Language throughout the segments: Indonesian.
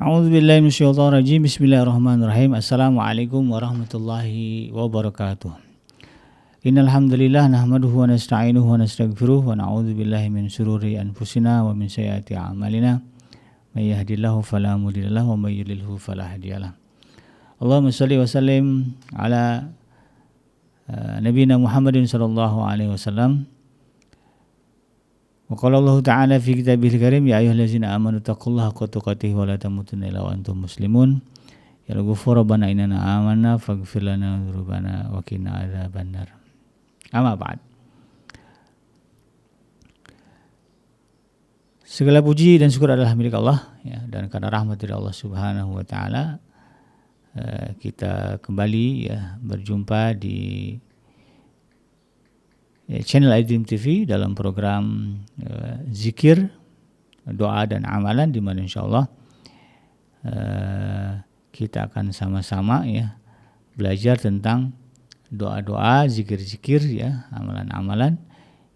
A'udzubillahi minasyaitonirrajim. Bismillahirrahmanirrahim. Assalamualaikum warahmatullahi wabarakatuh. Innal hamdalillah nahmaduhu wa nasta'inuhu wa nastaghfiruh wa na'udzubillahi min shururi anfusina wa min sayyiati a'malina. May yahdihillahu fala mudhillalah wa may yudlilhu fala hadiyalah. Allahumma shalli wa sallim ala nabiyina Muhammadin sallallahu alaihi wasallam. Wa qala Allah ta'ala fi kitabihil karim ya ayyuhallazina amanu taqullaha haqqa tuqatih wa la tamutunna illa wa antum muslimun. Ya ghafur rabbana innana amanna faghfir lana dzunubana wa qina adzabannar. Amma ba'd. Segala puji dan syukur adalah milik Allah ya, dan karena rahmat dari Allah Subhanahu wa taala kita kembali ya berjumpa di channel iDream TV dalam program zikir, doa dan amalan, di mana insyaallah kita akan sama-sama ya belajar tentang doa-doa, zikir-zikir ya, amalan-amalan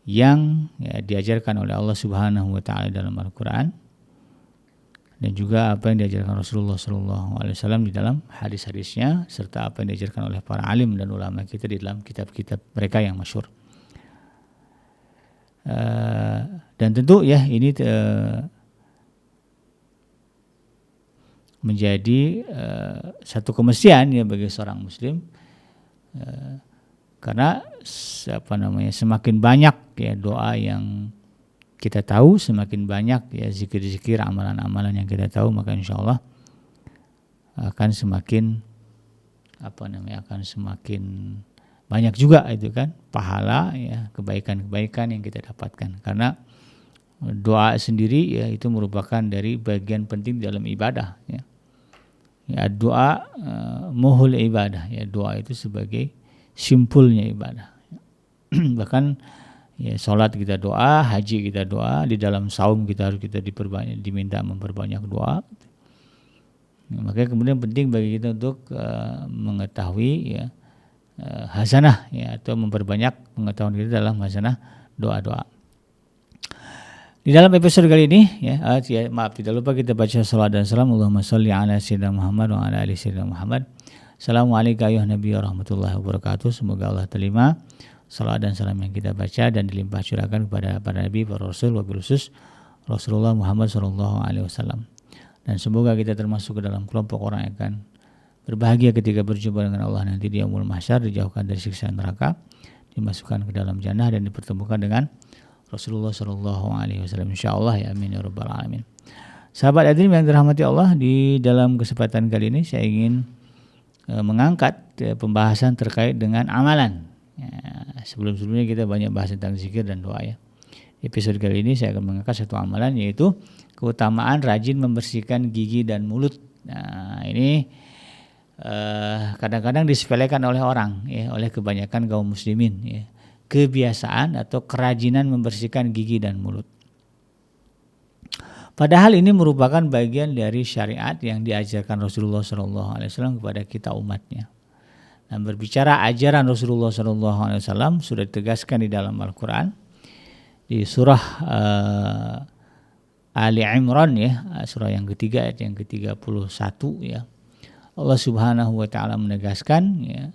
yang ya, diajarkan oleh Allah Subhanahu wa taala dalam Al-Qur'an, dan juga apa yang diajarkan Rasulullah SAW di dalam hadis-hadisnya, serta apa yang diajarkan oleh para alim dan ulama kita di dalam kitab-kitab mereka yang masyhur. Dan tentu ya ini menjadi satu kemestian ya bagi seorang muslim, karena semakin banyak ya doa yang kita tahu, semakin banyak ya zikir-zikir, amalan-amalan yang kita tahu, maka insyaallah akan semakin akan semakin banyak juga itu kan pahala ya, kebaikan-kebaikan yang kita dapatkan, karena doa sendiri ya itu merupakan dari bagian penting dalam ibadah ya. Ya doa muhul ibadah ya, doa itu sebagai simpulnya ibadah. Bahkan ya salat kita doa, haji kita doa, di dalam saum kita diminta memperbanyak doa. Ya, makanya kemudian penting bagi kita untuk mengetahui ya hasanah ya, atau memperbanyak pengetahuan kita dalam hasanah doa-doa. Di dalam episode kali ini ya, tidak lupa kita baca salawat dan salam. Allahumma shalli ala sayyidina Muhammad wa ala ali sayyidina Muhammad. Assalamualaikum ayuhan nabi warahmatullahi wabarakatuh. Semoga Allah terima salawat dan salam yang kita baca dan dilimpah curahkan kepada para nabi, para rasul, wabil khusus Rasulullah Muhammad sallallahu alaihi wasallam. Dan semoga kita termasuk ke dalam kelompok orang yang akan berbahagia ketika berjumpa dengan Allah nanti di yaumul mahsyar, dijauhkan dari siksa neraka, dimasukkan ke dalam jannah dan dipertemukan dengan Rasulullah sallallahu alaihi wasallam insyaallah ya, amin ya rabbal alamin. Sahabat iDream yang dirahmati Allah, di dalam kesempatan kali ini saya ingin mengangkat pembahasan terkait dengan amalan. Ya, sebelum-sebelumnya kita banyak bahas tentang zikir dan doa ya. Episode kali ini saya akan mengangkat satu amalan, yaitu keutamaan rajin membersihkan gigi dan mulut. Nah, ini kadang-kadang disepelekan oleh orang ya, oleh kebanyakan kaum muslimin ya, kebiasaan atau kerajinan membersihkan gigi dan mulut. Padahal ini merupakan bagian dari syariat yang diajarkan Rasulullah SAW kepada kita umatnya. Dan berbicara ajaran Rasulullah SAW sudah ditegaskan di dalam Al-Quran di surah Ali Imran ya, surah yang ketiga ayat yang ke-31 ya. Allah Subhanahu wa taala menegaskan ya,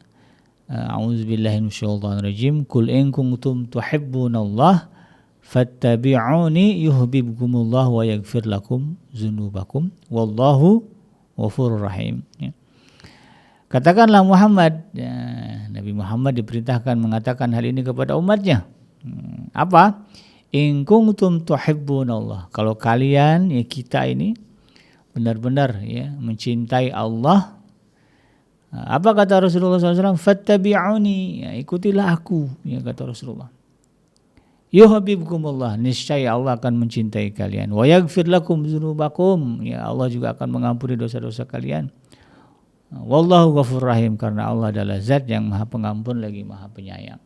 a'udzubillahi minasyaitonirrajim, qul in kuntum tuhibbunallah fattabi'uni yuhibbukumullah wa yaghfir lakum dzunubakum wallahu ghafurur rahim ya. Katakanlah Muhammad ya, Nabi Muhammad diperintahkan mengatakan hal ini kepada umatnya. Apa? In kuntum tuhibbunallah, kalau kalian ya, kita ini benar-benar ya mencintai Allah. Apa kata Rasulullah SAW? Fattabi'uni, ya, ikutilah aku, ya kata Rasulullah. Yuhibbukumullah, niscaya Allah akan mencintai kalian. Wa yaghfir lakum dzunubakum, ya Allah juga akan mengampuni dosa-dosa kalian. Wallahu ghafurur rahim, karena Allah adalah zat yang maha pengampun lagi maha penyayang.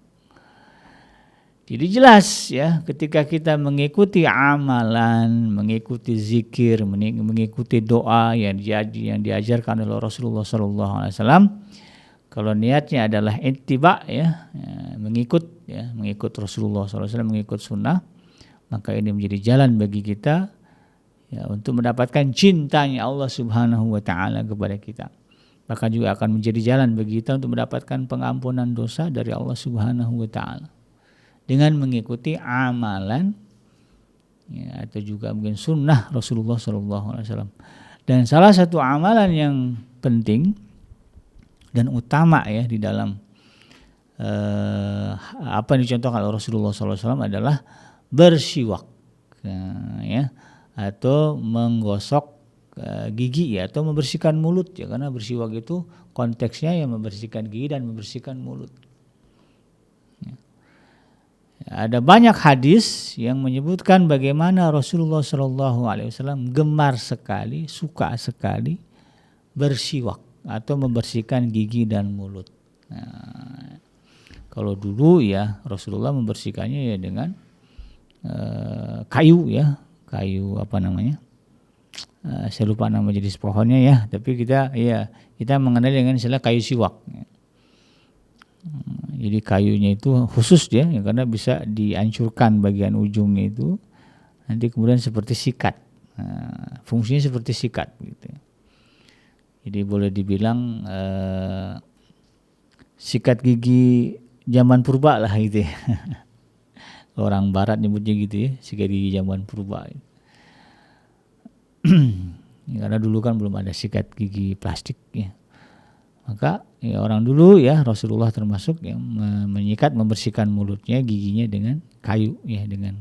Jadi jelas ya, ketika kita mengikuti amalan, mengikuti zikir, mengikuti doa yang diajarkan oleh Rasulullah SAW, kalau niatnya adalah ittiba ya, mengikut Rasulullah SAW, mengikut sunnah, maka ini menjadi jalan bagi kita ya, untuk mendapatkan cintanya Allah Subhanahu wa taala kepada kita. Bahkan juga akan menjadi jalan bagi kita untuk mendapatkan pengampunan dosa dari Allah Subhanahu wa taala dengan mengikuti amalan, ya, atau juga mungkin sunnah Rasulullah SAW. Dan salah satu amalan yang penting dan utama ya di dalam apa yang dicontohkan oleh Rasulullah SAW adalah bersiwak, ya, atau menggosok gigi, ya, atau membersihkan mulut, ya, karena bersiwak itu konteksnya yang membersihkan gigi dan membersihkan mulut. Ya. Ada banyak hadis yang menyebutkan bagaimana Rasulullah SAW gemar sekali, suka sekali bersiwak atau membersihkan gigi dan mulut. Nah, kalau dulu ya Rasulullah membersihkannya ya dengan kayu, ya, kayu apa namanya? Saya lupa nama jenis pohonnya ya, tapi kita mengenal dengan istilah kayu siwak. Jadi kayunya itu khusus dia, ya, karena bisa dihancurkan bagian ujungnya itu, nanti kemudian seperti sikat. Fungsinya seperti sikat gitu. Jadi boleh dibilang sikat gigi zaman purba lah gitu ya. Orang barat nyebutnya gitu ya, sikat gigi zaman purba. Karena dulu kan belum ada sikat gigi plastik ya. Maka ya orang dulu ya Rasulullah termasuk yang menyikat, membersihkan mulutnya, giginya dengan kayu, ya, dengan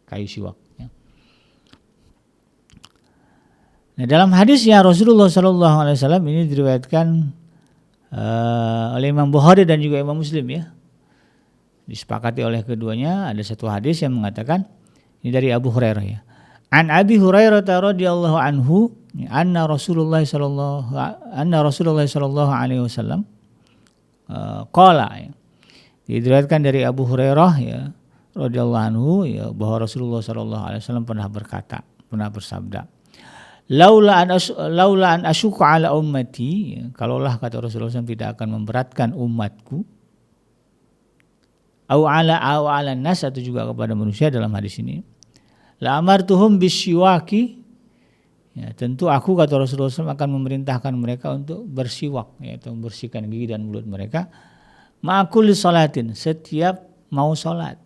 kayu siwak. Ya. Nah, dalam hadisnya Rasulullah SAW ini diriwayatkan oleh Imam Bukhari dan juga Imam Muslim, ya. Disepakati oleh keduanya. Ada satu hadis yang mengatakan, ini dari Abu Hurairah, ya. An Abi Hurairah radhiyallahu anhu anna Rasulullah sallallahu alaihi wasallam qala, ya. Diriwayatkan dari Abu Hurairah, ya, radhiyallahu anhu, ya, bahwa Rasulullah sallallahu alaihi wasallam pernah bersabda, laula an asyqa ala ummati, ya, kalaulah kata Rasulullah SAW tidak akan memberatkan umatku, au ala nas, atau juga kepada manusia dalam hadis ini, la amartuhum bisyuwaki, ya, tentu aku, kata Rasulullah SAW, akan memerintahkan mereka untuk bersiwak, ya, atau membersihkan gigi dan mulut mereka, ma'kulli salatin, setiap mau salat.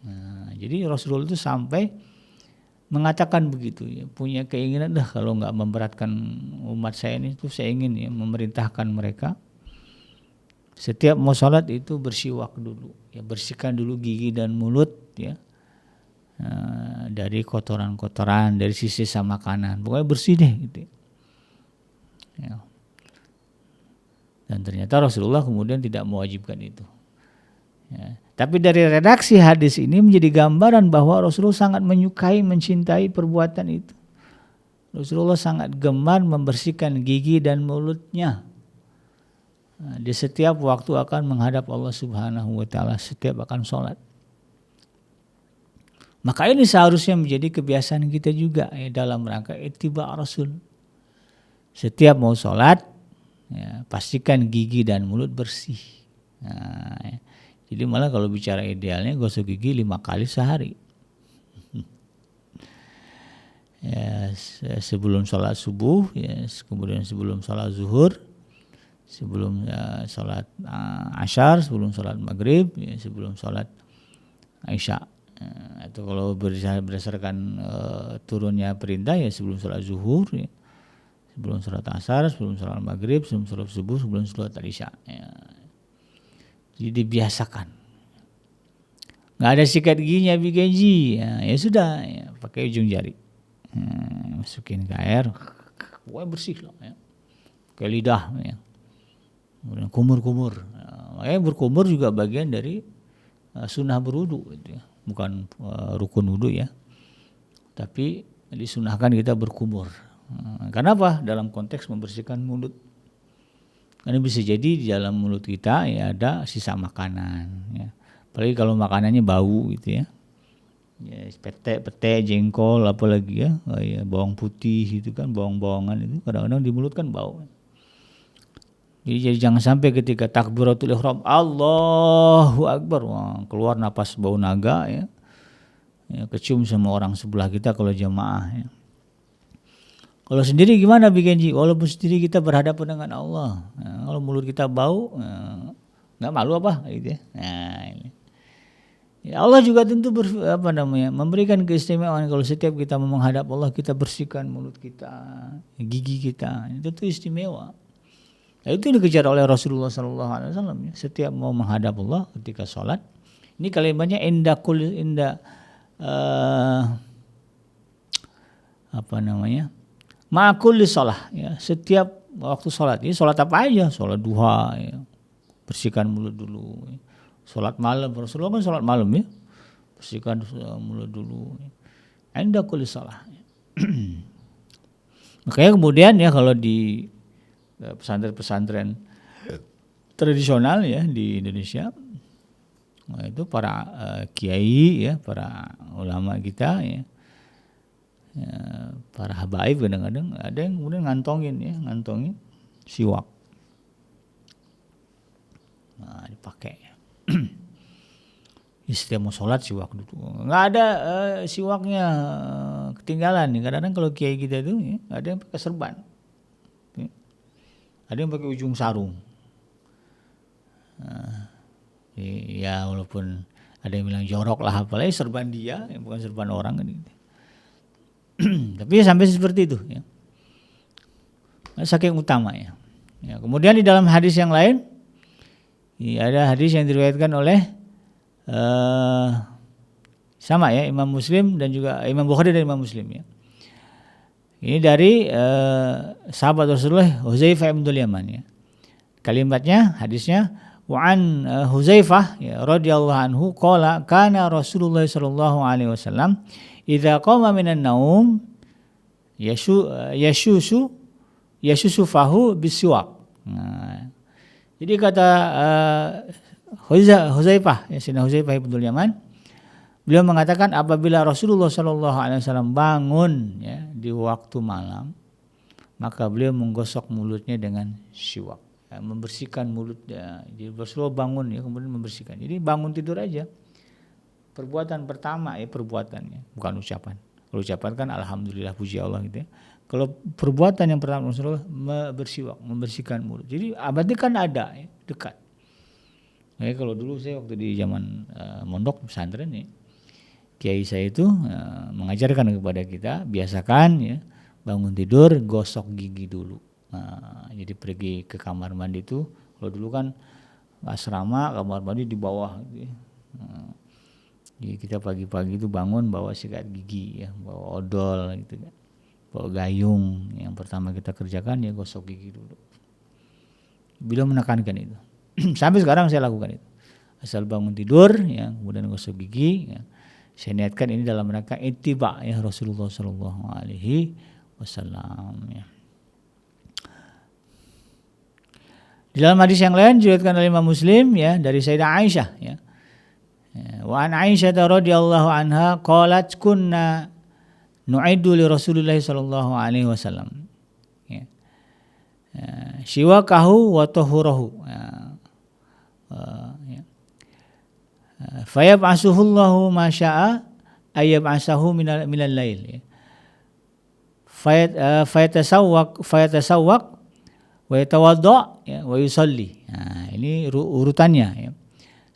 Nah, jadi Rasulullah itu sampai mengatakan begitu, ya, punya keinginan, kalau nggak memberatkan umat saya ini, tuh saya ingin, ya, memerintahkan mereka setiap mau salat itu bersiwak dulu, ya, bersihkan dulu gigi dan mulut, ya, dari kotoran-kotoran, dari sisa makanan, pokoknya bersih deh gitu. Ya. Dan ternyata Rasulullah kemudian tidak mewajibkan itu. Ya. Tapi dari redaksi hadis ini menjadi gambaran bahwa Rasulullah sangat menyukai, mencintai perbuatan itu. Rasulullah sangat gemar membersihkan gigi dan mulutnya. Di setiap waktu akan menghadap Allah Subhanahu wa taala, setiap akan sholat. Maka ini seharusnya menjadi kebiasaan kita juga, ya, dalam rangka ittiba Rasul. Setiap mau sholat, ya, pastikan gigi dan mulut bersih. Nah, ya. Jadi malah kalau bicara idealnya gosok gigi 5 kali sehari. Ya, sebelum sholat subuh, ya, kemudian sebelum sholat zuhur, sebelum sholat asyar, sebelum sholat maghrib, ya, sebelum sholat isya. Atau kalau berdasarkan turunnya perintah, ya, sebelum sholat zuhur, ya, sebelum sholat asar, sebelum sholat maghrib, sebelum sholat subuh, sebelum sholat isya. Ya. Jadi dibiasakan. Nggak ada sikat giginya BKG, ya sudah, ya, pakai ujung jari, masukin ke air, wah, bersih loh, ya. Pakai lidah, ya. Kemudian kumur-kumur. Makanya berkumur juga bagian dari sunnah berwudu, gitu, ya. Bukan rukun wudu, ya, tapi disunahkan kita berkumur. Karena apa? Dalam konteks membersihkan mulut. Karena bisa jadi di dalam mulut kita, ya, ada sisa makanan, ya. Apalagi kalau makanannya bau gitu, ya. Ya, pete, jengkol, apalagi, ya, ya, bawang putih itu kan, bawang-bawangan itu kadang-kadang di mulut kan bau. Jadi jangan sampai ketika takbiratul ihram Allahu Akbar, wah, keluar napas bau naga, ya, ya, kecium sama orang sebelah kita kalau jamaah, ya. Kalau sendiri gimana bikin ji? Walaupun sendiri kita berhadapan dengan Allah. Nah, kalau mulut kita bau, nggak malu apa gitu ya. Nah, ini. Ya, Allah juga tentu memberikan keistimewaan kalau setiap kita mau menghadap Allah kita bersihkan mulut kita, gigi kita. Itu tuh istimewa. Nah, itu dikejar oleh Rasulullah SAW. Setiap mau menghadap Allah ketika sholat, ini kalimatnya ma'akul sholat, ya, setiap waktu sholat. Ini sholat apa aja? Sholat duha, ya, bersihkan mulut dulu. Ya. Sholat malam, Rasulullah kan sholat malam ya, bersihkan mulut dulu. Inda kulli sholat. Makanya kemudian ya kalau di pesantren-pesantren tradisional ya di Indonesia, nah itu para kiai ya, para ulama kita ya, para habaib kadang-kadang ada yang kemudian ngantongin siwak, nah dipakai. Setiap mau sholat siwak dulu, nggak ada siwaknya ketinggalan nih. Kadang-kadang kalau kiai kita itu ya, ada yang pakai serban, ya. Ada yang pakai ujung sarung. Ya walaupun ada yang bilang jorok lah, apalagi serban dia, yang bukan serban orang kan. Tapi ya sampai seperti itu ya. Saking utama ya. Ya. Kemudian di dalam hadis yang lain, ya, ada hadis yang diriwayatkan oleh sama ya Imam Muslim dan juga Imam Bukhari dan Imam Muslim ya. Ini dari sahabat Rasulullah Huzaifah bin Yaman ya. Kalimatnya, hadisnya wa an Huzaifah ya radhiyallahu anhu qala kana Rasulullah sallallahu alaihi wasallam idza qama minan naum yashusu fahu bisiwak. Nah, jadi kata Huzaifah, ya Sayyidina Huzaifah bin Yaman, beliau mengatakan apabila Rasulullah sallallahu alaihi wasallam bangun ya di waktu malam, maka beliau menggosok mulutnya dengan siwak. Membersihkan mulutnya. Jadi Rasulullah bangun ya kemudian membersihkan. Jadi bangun tidur aja. Perbuatan pertama ya perbuatannya, bukan ucapan. Kalau ucapan kan alhamdulillah puji Allah gitu ya. Kalau perbuatan yang pertama Rasulullah bersiwak, membersihkan mulut. Jadi berarti kan ada ya, dekat. Ya, kalau dulu saya waktu di zaman mondok pesantren ya, kiai saya itu mengajarkan kepada kita biasakan ya bangun tidur gosok gigi dulu. Nah, jadi pergi ke kamar mandi itu, kalau dulu kan asrama kamar mandi di bawah gitu ya. Nah, jadi kita pagi-pagi itu bangun bawa sikat gigi ya, bawa odol gitu kan, bawa gayung. Yang pertama kita kerjakan ya gosok gigi dulu. Beliau menekankan itu. Sampai sekarang saya lakukan itu. Asal bangun tidur ya, kemudian gosok gigi ya. Saya niatkan ini dalam rangka ittiba ya Rasulullah sallallahu alaihi wasallam ya. Di dalam hadis yang lain diriwayatkan oleh Imam Muslim ya dari Sayyidah Aisyah ya. Wa an Aisyah radhiyallahu anha qalat kunna nu'iddu li Rasulillah sallallahu alaihi wasallam. Ya. Siwakahu wa tahurahu. Ya. Fayab'asuhullahu ma syaa ayyab'asahu minal lail ya. Fayatasawwaq wa yatawadda ya wa yusalli. Nah, ini urutannya ya.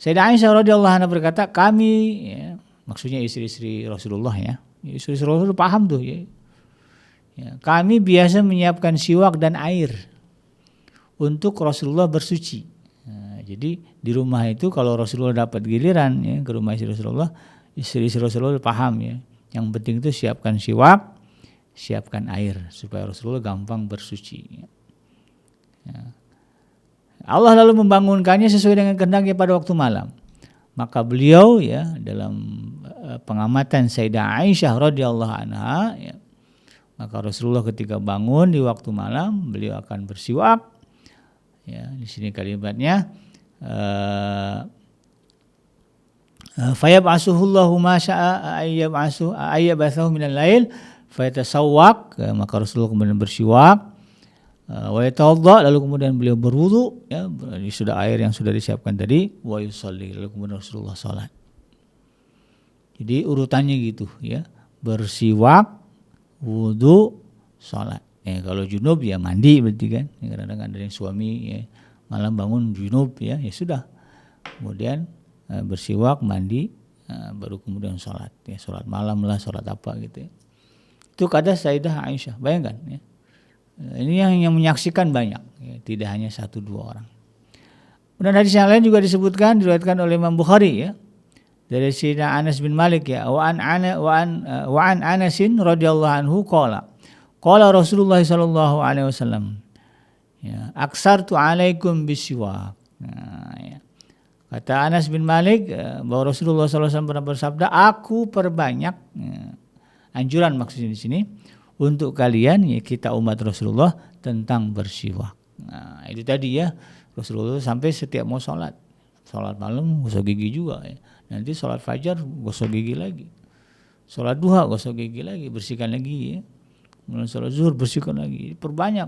Sayyidah Aisyah radhiyallahu anha berkata, kami ya, maksudnya istri-istri Rasulullah ya. Istri Rasulullah paham tuh ya. Ya, kami biasa menyiapkan siwak dan air untuk Rasulullah bersuci. Nah, jadi di rumah itu kalau Rasulullah dapat giliran ya ke rumah istri Rasulullah paham ya. Yang penting itu siapkan siwak, siapkan air supaya Rasulullah gampang bersuci. Ya. Allah lalu membangunkannya sesuai dengan kehendaknya pada waktu malam. Maka beliau ya dalam pengamatan Sayyidah Aisyah radhiyallahu anha ya, maka Rasulullah ketika bangun di waktu malam beliau akan bersiwak. Ya, di sini kalimatnya fayab'asuhullahu ma syaa ayyab'asahu minal lail fayatasawwaq, maka Rasulullah kemudian bersiwak. Wa yatawadda, lalu kemudian beliau berwudu ya, sudah air yang sudah disiapkan tadi, wa yusalli, lalu kemudian Rasulullah salat. Jadi urutannya gitu ya, bersiwak, wudu, sholat. Kalau junub ya mandi berarti kan. Kadang-kadang ada yang suami ya, malam bangun junub ya sudah. Kemudian bersiwak, mandi, baru kemudian sholat. Ya, sholat malam lah, sholat apa gitu ya. Itu kata Sayyidah Aisyah. Bayangkan ya. Ini yang menyaksikan banyak, ya, tidak hanya 1-2 orang. Dan hadis yang lain juga disebutkan, diriwayatkan oleh Imam Bukhari ya. Dari Sayyidina Anas bin Malik ya, wa an Anasin radhiyallahu anhu qala Rasulullah sallallahu alaihi wasallam ya, aksartu alaikum bisiwak. Nah, ya. Kata Anas bin Malik bahwa Rasulullah sallallahu alaihi wasallam pernah bersabda, aku perbanyak anjuran maksudnya di sini untuk kalian ya, kita umat Rasulullah tentang bersiwak. Nah, itu tadi ya, Rasulullah sampai setiap mau sholat malam gosok gigi juga ya. Nanti sholat fajar gosok gigi lagi, sholat duha gosok gigi lagi, bersihkan lagi ya. Kemudian sholat zuhur bersihkan lagi, perbanyak.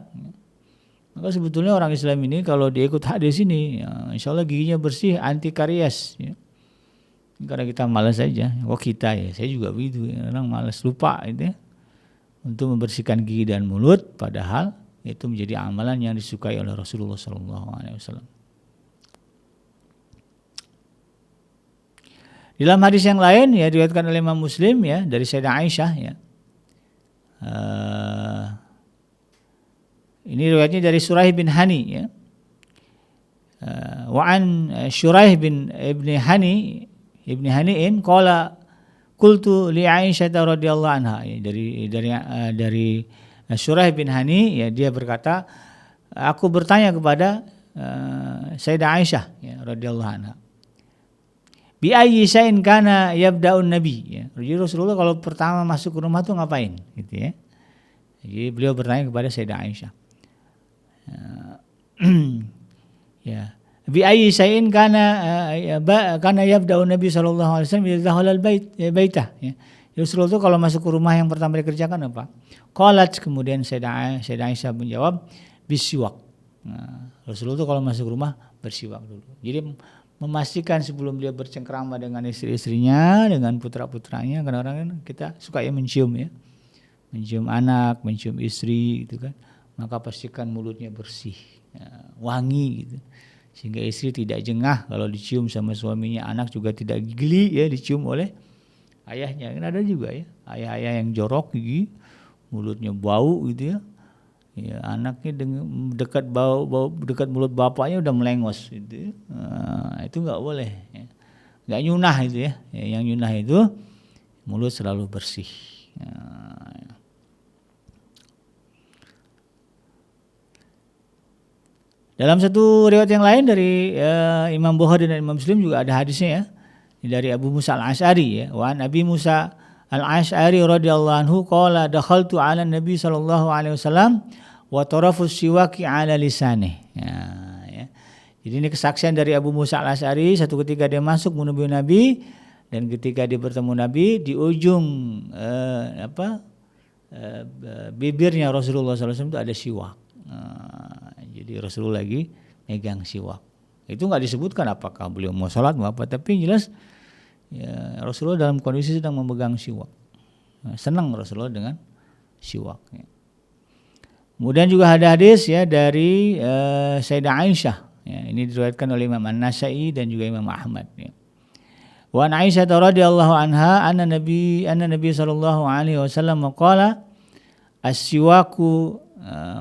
Maka sebetulnya orang Islam ini kalau diikut hadis ini, ya, insya Allah giginya bersih, anti karies. Ya. Karena kita malas saja, kita ya, saya juga begitu, ya. Orang malas lupa itu ya, untuk membersihkan gigi dan mulut, padahal itu menjadi amalan yang disukai oleh Rasulullah SAW. Dalam hadis yang lain ya, diriwayatkan oleh Imam Muslim ya, dari Sayyidah Aisyah ya. Ini riwayatnya dari Shuraih bin Hani ya. Wa an Shuraih bin ibni Hani'in qala qultu li Aisyah radhiyallahu anha ya, dari Shuraih bin Hani ya, dia berkata, aku bertanya kepada Sayyidah Aisyah ya, radhiyallahu anha, bi ayyi syai'in kana yabda'un nabi ya. Jadi Rasulullah kalau pertama masuk ke rumah tuh ngapain gitu ya. Jadi beliau bertanya kepada Sayyidah Aisyah. Ya. Bi ayyi syai'in kana yabda'un nabi sallallahu alaihi wasallam idza dakhala baitah ya. Rasulullah itu kalau masuk ke rumah yang pertama dikerjakan apa? Qalat, kemudian Sayyidah Aisyah menjawab bisiwak. Nah, Rasulullah itu kalau masuk rumah bersiwak dulu. Jadi memastikan sebelum dia bercengkrama dengan istri-istrinya, dengan putra-putranya, kadang-kadang kita suka ya mencium anak, mencium istri gitu kan, maka pastikan mulutnya bersih, ya, wangi gitu, sehingga istri tidak jengah kalau dicium sama suaminya, anak juga tidak geli ya dicium oleh ayahnya. Kan ada juga ya ayah-ayah yang jorok gigi, mulutnya bau gitu ya. Ya, anaknya dekat dekat mulut bapaknya udah melengos gitu. Itu nggak boleh ya. Nggak nyunah itu ya. Yang nyunah itu mulut selalu bersih. Dalam satu riwayat yang lain dari Imam Bukhari dan Imam Muslim juga ada hadisnya ya, dari Abu Musa al-Asy'ari ya, wa an Abi Musa al-Asy'ari radhiyallahu anhu qala dakhaltu 'ala Nabi sallallahu alaihi wasallam wa tarafus siwaki 'ala lisanih. Ya. Jadi ini kesaksian dari Abu Musa al-Asy'ari, satu ketika dia masuk menemui Nabi, dan ketika dia bertemu Nabi di ujung bibirnya Rasulullah SAW itu ada siwak. Jadi Rasulullah lagi megang siwak. Itu nggak disebutkan apakah beliau mau sholat mau apa, tapi jelas ya, Rasulullah dalam kondisi sedang memegang siwak. Senang Rasulullah dengan siwak. Ya. Kemudian juga ada hadis ya dari Sayyidah Aisyah. Ya, ini diriwayatkan oleh Imam An-Nasa'i dan juga Imam Ahmad. Ya. Wa an Aisyah radhiyallahu anha anna Nabi sallallahu alaihi wasallam qala as-siwaku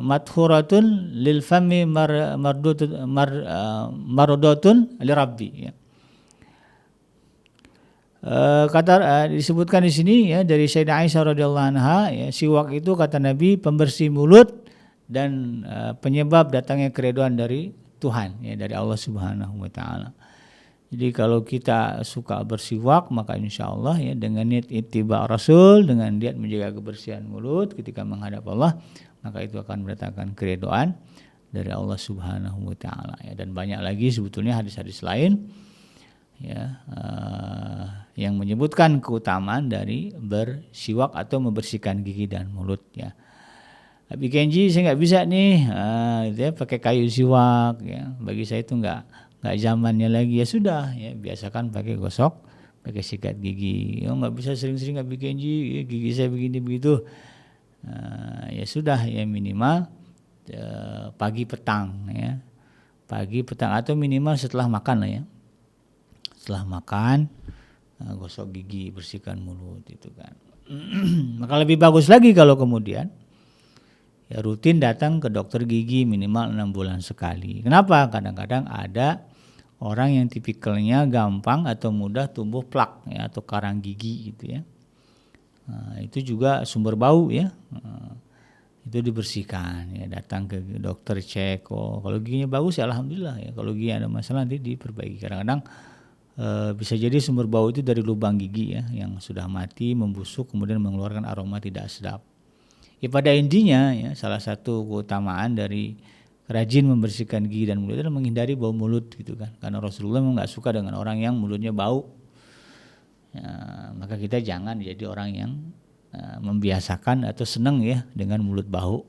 madhuratun lil fami mardatun li rabbi ya. Disebutkan di sini ya dari Sayyidah Aisyah radhiyallahu anha ya, siwak itu kata Nabi pembersih mulut dan penyebab datangnya keridhaan dari Tuhan ya, dari Allah Subhanahu wa taala. Jadi kalau kita suka bersiwak, maka insyaallah ya dengan niat ittiba Rasul, dengan niat menjaga kebersihan mulut ketika menghadap Allah, maka itu akan mendatangkan keridhaan dari Allah Subhanahu wa taala ya. Dan banyak lagi sebetulnya hadis-hadis lain ya yang menyebutkan keutamaan dari bersiwak atau membersihkan gigi dan mulut ya. Habis Kenji saya nggak bisa nih gitu ya, pakai kayu siwak ya. Bagi saya itu nggak zamannya lagi, ya sudah ya, biasakan pakai gosok, pakai sikat gigi. Nggak bisa sering-sering Habis Kenji, gigi saya begini begitu. Ya sudah ya minimal pagi petang ya. Pagi petang atau minimal setelah makan lah ya. Setelah makan gosok gigi, bersihkan mulut itu kan. Maka lebih bagus lagi kalau kemudian ya rutin datang ke dokter gigi minimal 6 bulan sekali. Kenapa? Kadang-kadang ada orang yang tipikalnya gampang atau mudah tumbuh plak ya atau karang gigi gitu ya. Itu juga sumber bau ya. Itu dibersihkan ya, datang ke dokter cek, kalau giginya bagus ya alhamdulillah ya, kalau gigi ada masalah nanti diperbaiki. Kadang-kadang bisa jadi sumber bau itu dari lubang gigi ya yang sudah mati, membusuk kemudian mengeluarkan aroma tidak sedap. Ya pada intinya ya salah satu keutamaan dari rajin membersihkan gigi dan mulut adalah menghindari bau mulut gitu kan, karena Rasulullah memang nggak suka dengan orang yang mulutnya bau. Ya, maka kita jangan jadi orang yang membiasakan atau senang ya dengan mulut bau.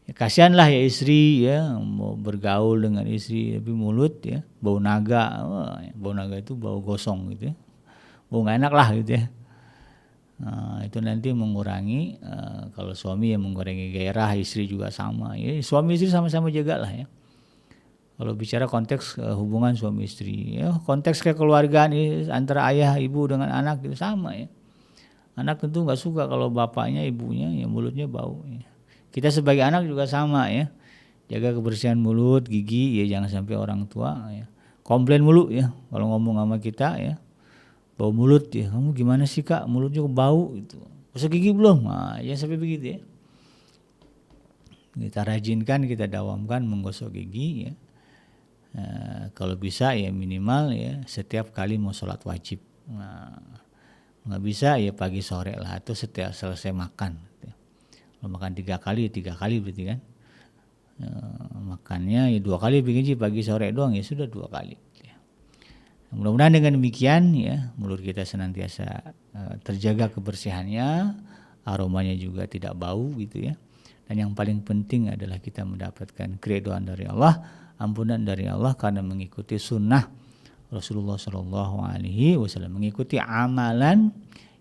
Ya, kasihanlah ya istri ya mau bergaul dengan istri tapi mulut ya bau naga. Bau naga itu bau gosong gitu ya, bau nggak enak lah gitu ya. Itu nanti mengurangi kalau suami ya mengurangi gairah, istri juga sama ya, suami istri sama-sama jaga lah ya. Kalau bicara konteks hubungan suami istri ya, konteks kekeluargaan antara ayah ibu dengan anak itu sama ya. Anak tentu nggak suka kalau bapaknya ibunya ya mulutnya bau ya. Kita sebagai anak juga sama ya, jaga kebersihan mulut gigi ya, jangan sampai orang tua ya komplain mulu ya kalau ngomong sama kita ya, bau mulut ya, kamu gimana sih kak mulutnya bau gitu, gosok gigi belum, ya sampai begitu ya. Kita rajinkan, kita dawamkan menggosok gigi ya. Kalau bisa ya minimal ya setiap kali mau sholat wajib. Nggak bisa ya pagi sore lah atau setiap selesai makan. Kalau makan 3 kali ya 3 kali berarti kan. Makannya ya 2 kali bikin pagi sore doang ya sudah 2 kali. Mudah-mudahan dengan demikian ya mulut kita senantiasa terjaga kebersihannya, aromanya juga tidak bau gitu ya. Dan yang paling penting adalah kita mendapatkan keridhaan dari Allah, ampunan dari Allah karena mengikuti sunnah Rasulullah Shallallahu Alaihi Wasallam, mengikuti amalan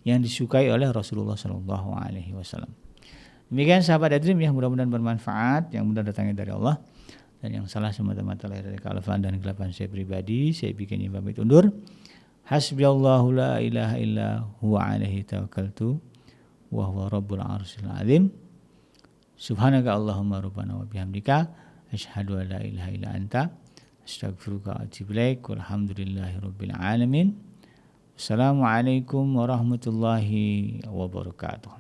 yang disukai oleh Rasulullah Shallallahu Alaihi Wasallam. Demikian sahabat Adrim ya, mudah-mudahan bermanfaat, yang benar datangnya dari Allah dan yang salah semata-mata lahir dari kealfaan dan kegelapan saya pribadi. Saya bikin pamit undur. Hasbiyallahu la ilaha illa huwa alaihi tawakkaltu wa huwa rabbul arsyil azim. Subhanaka Allahumma rabbana wa bihamdika asyhadu an la ilaha illa anta astaghfiruka wa atubu ilaik. Walhamdulillahi rabbil alamin. Assalamualaikum warahmatullahi wabarakatuh.